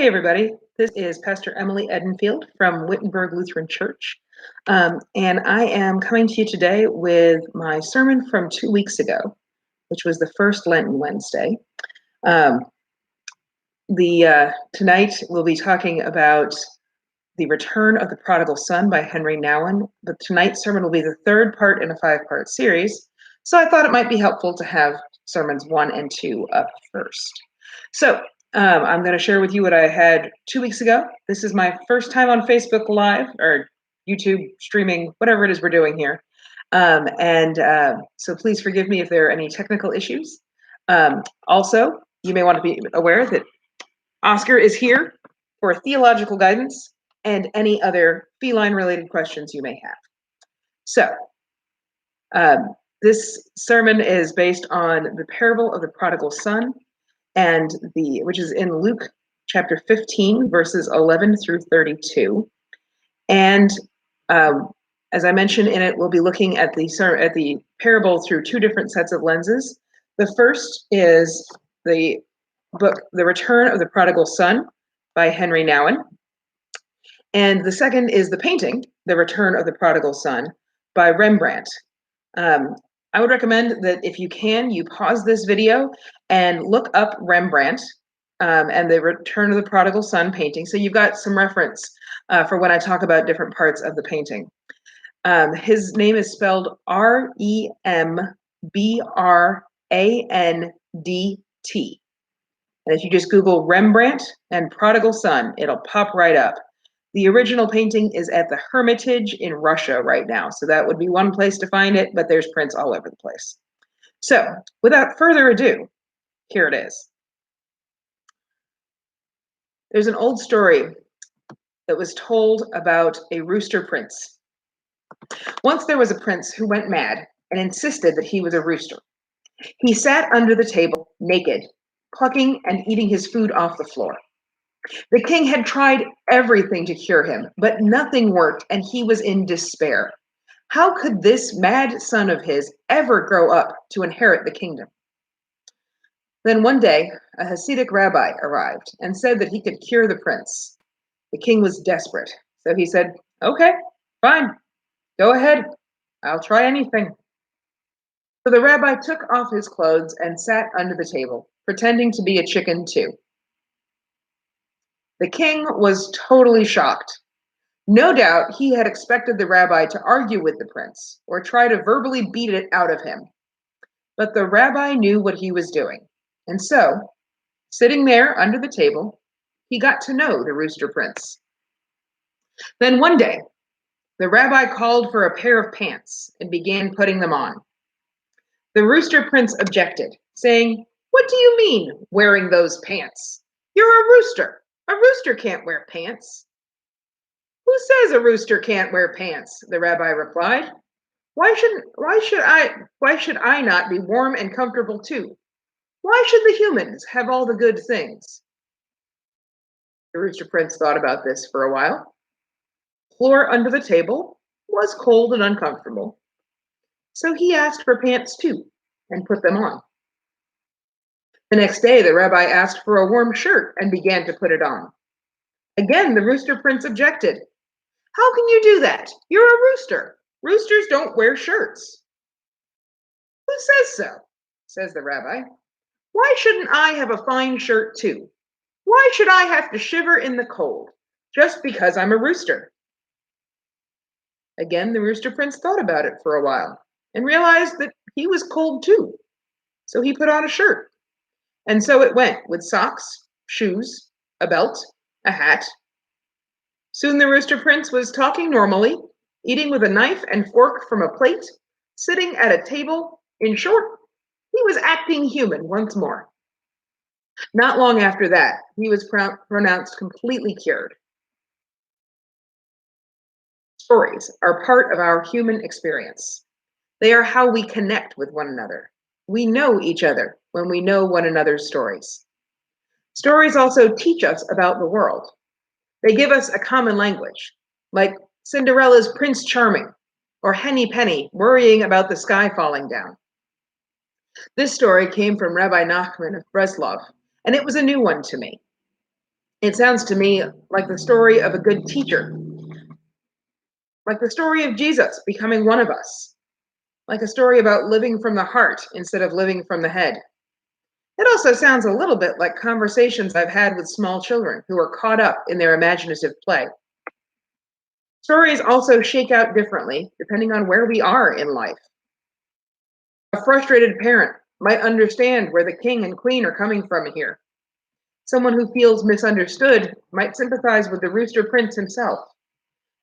Hey, everybody. This is Pastor Emily Edenfield from Wittenberg Lutheran Church. And I am coming to you today with my sermon from 2 weeks ago, which was the first Lenten Wednesday. Tonight we'll be talking about the Return of the Prodigal Son by Henri Nouwen. But tonight's sermon will be the third part in a 5-part series. So I thought it might be helpful to have sermons 1 and 2 up first. So I'm going to share with you what I had 2 weeks ago. This is my first time on Facebook Live or YouTube streaming, whatever it is we're doing here. So please forgive me if there are any technical issues. Also, you may want to be aware that Oscar is here for theological guidance and any other feline-related questions you may have. So, this sermon is based on the parable of the prodigal son, which is in Luke chapter 15, verses 11 through 32. And as I mentioned in it, we'll be looking at the parable through 2 different sets of lenses. The first is the book, The Return of the Prodigal Son by Henri Nouwen. And the second is the painting, The Return of the Prodigal Son by Rembrandt. I would recommend that if you can, you pause this video and look up Rembrandt and the Return of the Prodigal Son painting. So you've got some reference for when I talk about different parts of the painting. His name is spelled Rembranddt. And if you just Google Rembrandt and Prodigal Son, it'll pop right up. The original painting is at the Hermitage in Russia right now. So that would be one place to find it, but there's prints all over the place. So without further ado, here it is. There's an old story that was told about a rooster prince. Once there was a prince who went mad and insisted that he was a rooster. He sat under the table naked, plucking and eating his food off the floor. The king had tried everything to cure him, but nothing worked, and he was in despair. How could this mad son of his ever grow up to inherit the kingdom? Then one day, a Hasidic rabbi arrived and said that he could cure the prince. The king was desperate, so he said, "Okay, fine, go ahead. I'll try anything." So the rabbi took off his clothes and sat under the table, pretending to be a chicken too. The king was totally shocked. No doubt he had expected the rabbi to argue with the prince or try to verbally beat it out of him. But the rabbi knew what he was doing. And so, sitting there under the table, he got to know the rooster prince. Then one day, the rabbi called for a pair of pants and began putting them on. The rooster prince objected, saying, "What do you mean, wearing those pants? You're a rooster. A rooster can't wear pants." "Who says a rooster can't wear pants?" the rabbi replied. Why should I not be warm and comfortable too? Why should the humans have all the good things?" The rooster prince thought about this for a while. The floor under the table was cold and uncomfortable. So he asked for pants too and put them on. The next day, the rabbi asked for a warm shirt and began to put it on. Again, the rooster prince objected. "How can you do that? You're a rooster. Roosters don't wear shirts." "Who says so?" says the rabbi. "Why shouldn't I have a fine shirt too? Why should I have to shiver in the cold just because I'm a rooster?" Again, the rooster prince thought about it for a while and realized that he was cold too. So he put on a shirt. And so it went with socks, shoes, a belt, a hat. Soon the rooster prince was talking normally, eating with a knife and fork from a plate, sitting at a table. In short, he was acting human once more. Not long after that, he was pronounced completely cured. Stories are part of our human experience. They are how we connect with one another. We know each other when we know one another's stories. Stories also teach us about the world. They give us a common language, like Cinderella's Prince Charming or Henny Penny worrying about the sky falling down. This story came from Rabbi Nachman of Breslov, and it was a new one to me. It sounds to me like the story of a good teacher, like the story of Jesus becoming one of us, like a story about living from the heart instead of living from the head. It also sounds a little bit like conversations I've had with small children who are caught up in their imaginative play. Stories also shake out differently depending on where we are in life. A frustrated parent might understand where the king and queen are coming from here. Someone who feels misunderstood might sympathize with the rooster prince himself.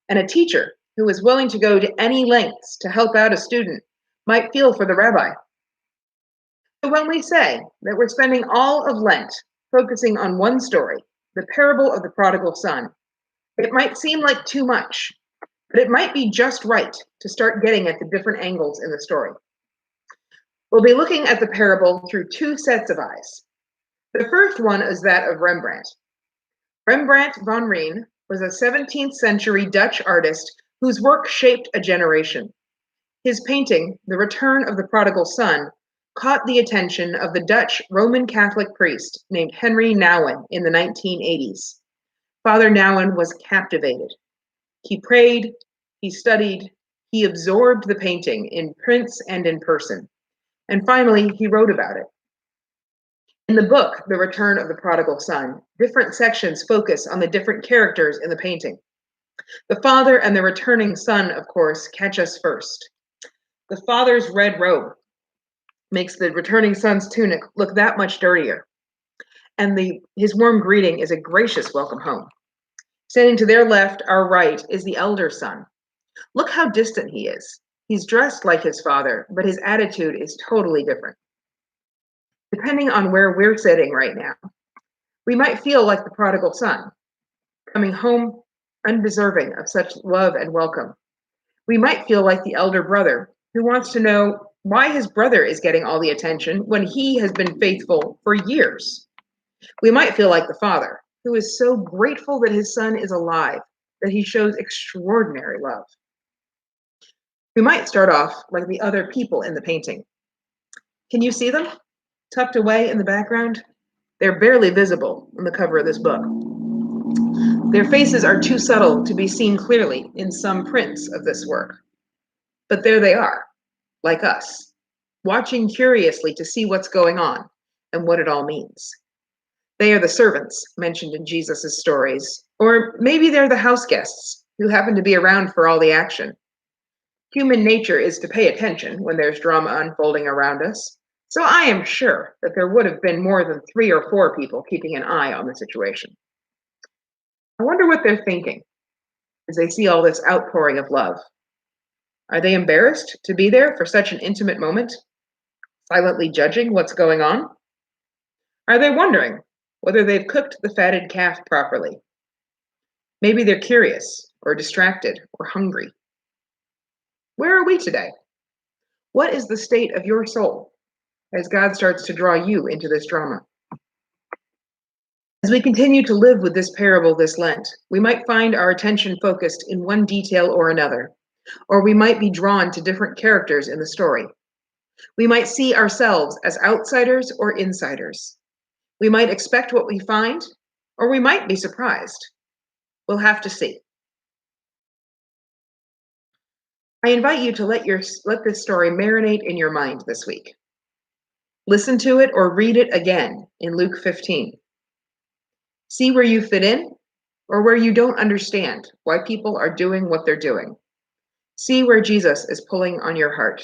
And a teacher who is willing to go to any lengths to help out a student might feel for the rabbi. So when we say that we're spending all of Lent focusing on one story, the parable of the prodigal son, it might seem like too much, but it might be just right to start getting at the different angles in the story. We'll be looking at the parable through two sets of eyes. The first one is that of Rembrandt. Rembrandt van Rijn was a 17th century Dutch artist whose work shaped a generation. His painting, The Return of the Prodigal Son, caught the attention of the Dutch Roman Catholic priest named Henri Nouwen in the 1980s. Father Nouwen was captivated. He prayed, he studied, he absorbed the painting in prints and in person, and finally he wrote about it. In the book, The Return of the Prodigal Son, different sections focus on the different characters in the painting. The father and the returning son, of course, catch us first. The father's red robe makes the returning son's tunic look that much dirtier. And his warm greeting is a gracious welcome home. Standing to their left, our right, is the elder son. Look how distant he is. He's dressed like his father, but his attitude is totally different. Depending on where we're sitting right now, we might feel like the prodigal son, coming home undeserving of such love and welcome. We might feel like the elder brother who wants to know why his brother is getting all the attention when he has been faithful for years. We might feel like the father who is so grateful that his son is alive that he shows extraordinary love. We might start off like the other people in the painting. Can you see them? Tucked away in the background? They're barely visible on the cover of this book. Their faces are too subtle to be seen clearly in some prints of this work. But there they are, like us, watching curiously to see what's going on and what it all means. They are the servants mentioned in Jesus' stories, or maybe they're the house guests who happen to be around for all the action. Human nature is to pay attention when there's drama unfolding around us, so I am sure that there would have been more than 3 or 4 people keeping an eye on the situation. I wonder what they're thinking as they see all this outpouring of love. Are they embarrassed to be there for such an intimate moment, silently judging what's going on? Are they wondering whether they've cooked the fatted calf properly? Maybe they're curious or distracted or hungry. Where are we today? What is the state of your soul as God starts to draw you into this drama? As we continue to live with this parable this Lent, we might find our attention focused in one detail or another, or we might be drawn to different characters in the story. We might see ourselves as outsiders or insiders. We might expect what we find, or we might be surprised. We'll have to see. I invite you to let this story marinate in your mind this week. Listen to it or read it again in Luke 15. See where you fit in or where you don't understand why people are doing what they're doing. See where Jesus is pulling on your heart.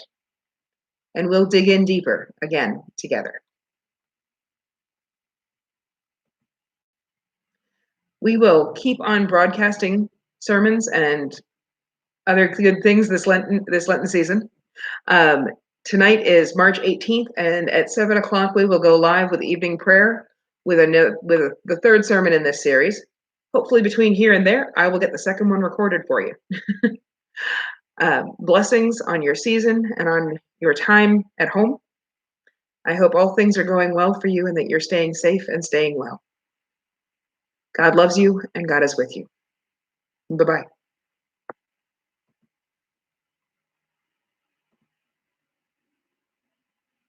And we'll dig in deeper again together. We will keep on broadcasting sermons and other good things this Lenten season. Tonight is March 18th, and at 7 o'clock we will go live with evening prayer with the third sermon in this series. Hopefully between here and there, I will get the second one recorded for you. Blessings on your season and on your time at home. I hope all things are going well for you and that you're staying safe and staying well. God loves you and God is with you. Bye-bye.